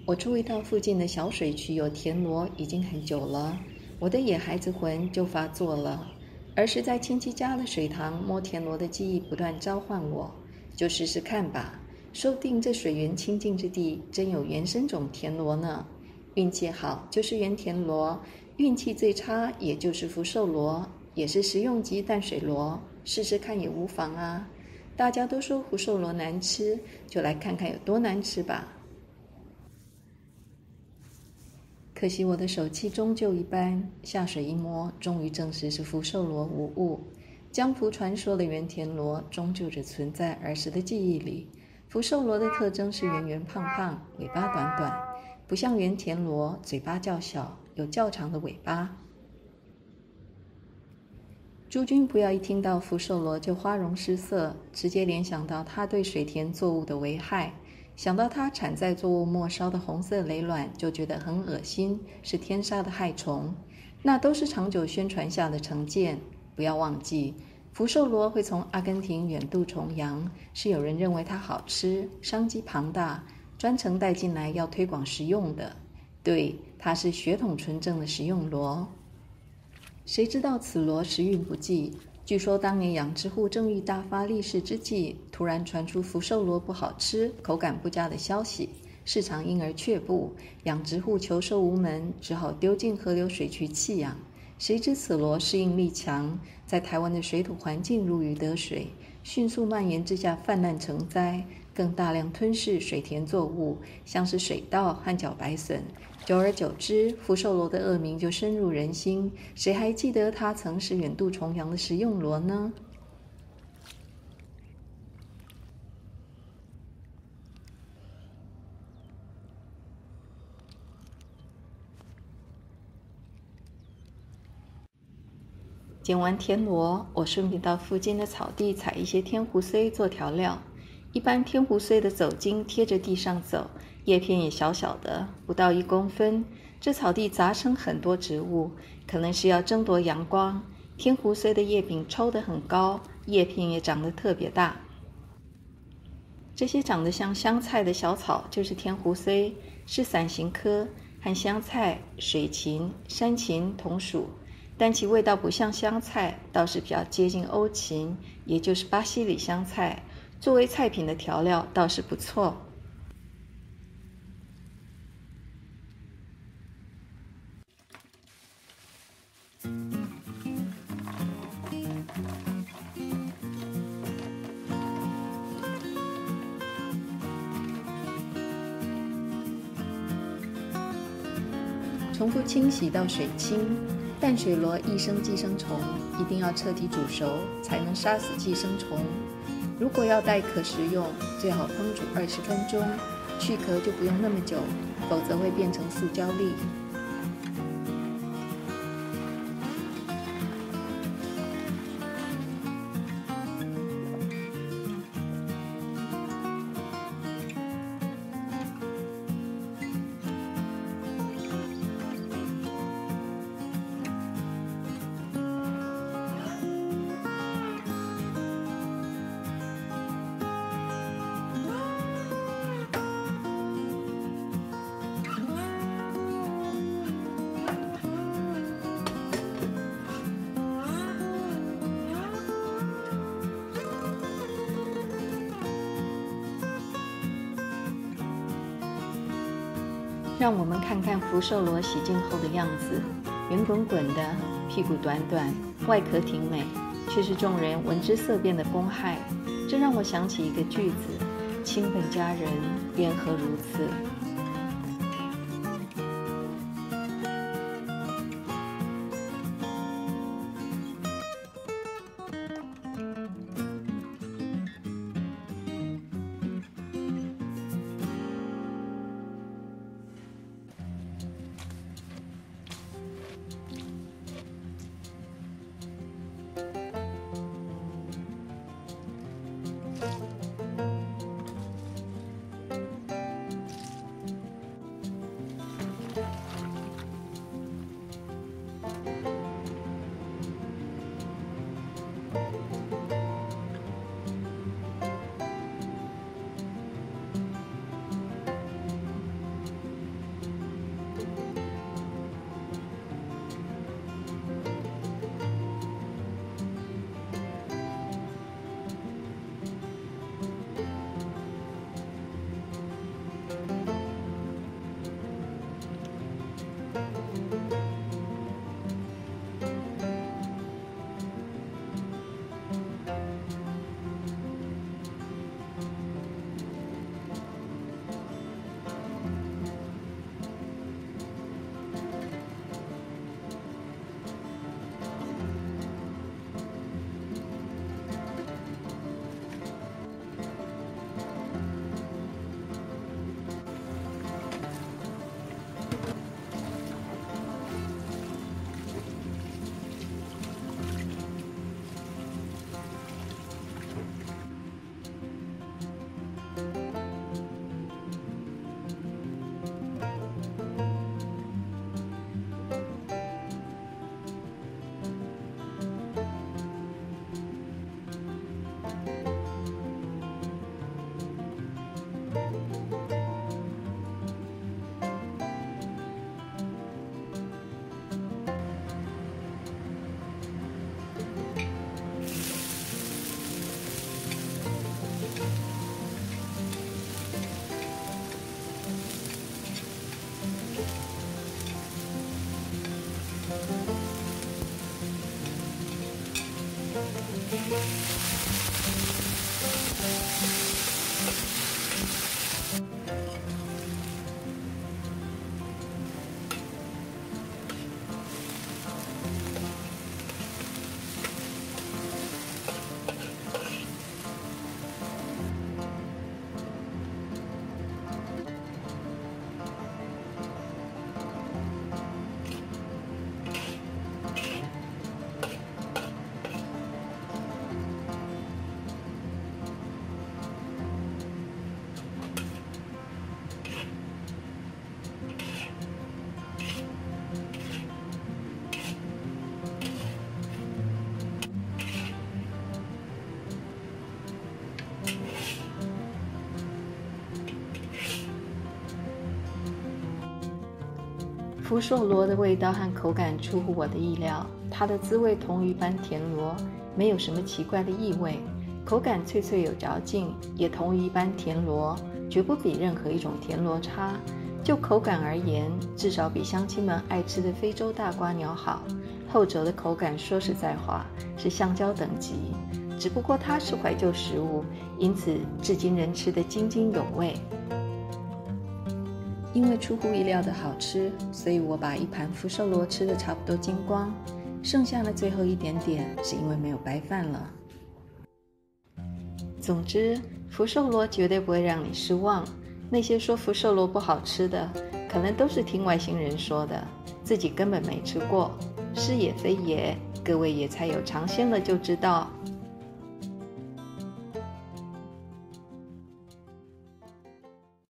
我注意到附近的小水渠有田螺已经很久了，我的野孩子魂就发作了。儿时在亲戚家的水塘摸田螺的记忆不断召唤我，就试试看吧，说不定这水源清净之地真有原生种田螺呢。运气好就是原田螺，运气最差也就是福寿螺，也是食用级淡水螺，试试看也无妨啊。大家都说福寿螺难吃，就来看看有多难吃吧。可惜我的手气终究一般，下水一摸，终于证实是福寿螺无误。江湖传说的原田螺终究只存在儿时的记忆里。福寿螺的特征是圆圆胖胖，尾巴短短，不像原田螺嘴巴较小，有较长的尾巴。诸君不要一听到福寿螺就花容失色，直接联想到它对水田作物的危害。想到它产在作物末梢的红色雷卵，就觉得很恶心，是天杀的害虫。那都是长久宣传下的成见。不要忘记，福寿螺会从阿根廷远渡重洋，是有人认为它好吃，商机庞大，专程带进来要推广食用的。对，它是血统纯正的食用螺。谁知道此螺时运不济，据说当年养殖户正欲大发利市之际，突然传出福寿螺不好吃、口感不佳的消息，市场因而却步，养殖户求售无门，只好丢进河流水渠弃养。谁知此螺适应力强，在台湾的水土环境如鱼得水，迅速蔓延之下泛滥成灾，更大量吞噬水田作物，像是水稻和茭白笋。久而久之，福寿螺的恶名就深入人心，谁还记得它曾是远渡重洋的食用螺呢？捡完田螺，我顺便到附近的草地采一些天胡荽做调料。一般天胡荽的走茎贴着地上走，叶片也小小的，不到1公分。这草地杂生很多植物，可能是要争夺阳光。天胡荽的叶柄抽得很高，叶片也长得特别大。这些长得像香菜的小草就是天胡荽，是伞形科，和香菜、水芹、山芹同属，但其味道不像香菜，倒是比较接近欧芹，也就是巴西里香菜，作为菜品的调料倒是不错。重复清洗到水清。淡水螺易生寄生虫，一定要彻底煮熟，才能杀死寄生虫。如果要带壳食用，最好烹煮20分钟，去壳就不用那么久，否则会变成塑胶粒。让我们看看福寿螺洗净后的样子，圆滚滚的，屁股短短，外壳挺美，却是众人闻之色变的公害。这让我想起一个句子：亲本家人，缘何如此？福寿螺的味道和口感出乎我的意料，它的滋味同一般田螺，没有什么奇怪的异味，口感脆脆有嚼劲，也同一般田螺，绝不比任何一种田螺差。就口感而言，至少比乡亲们爱吃的非洲大瓜鸟好。后者的口感说实在话是香蕉等级，只不过它是怀旧食物，因此至今人吃得津津有味。因为出乎意料的好吃，所以我把一盘福寿螺吃得差不多精光，剩下的最后一点点是因为没有白饭了。总之，福寿螺绝对不会让你失望。那些说福寿螺不好吃的，可能都是听外星人说的，自己根本没吃过。是也非也，各位也才有尝鲜了就知道。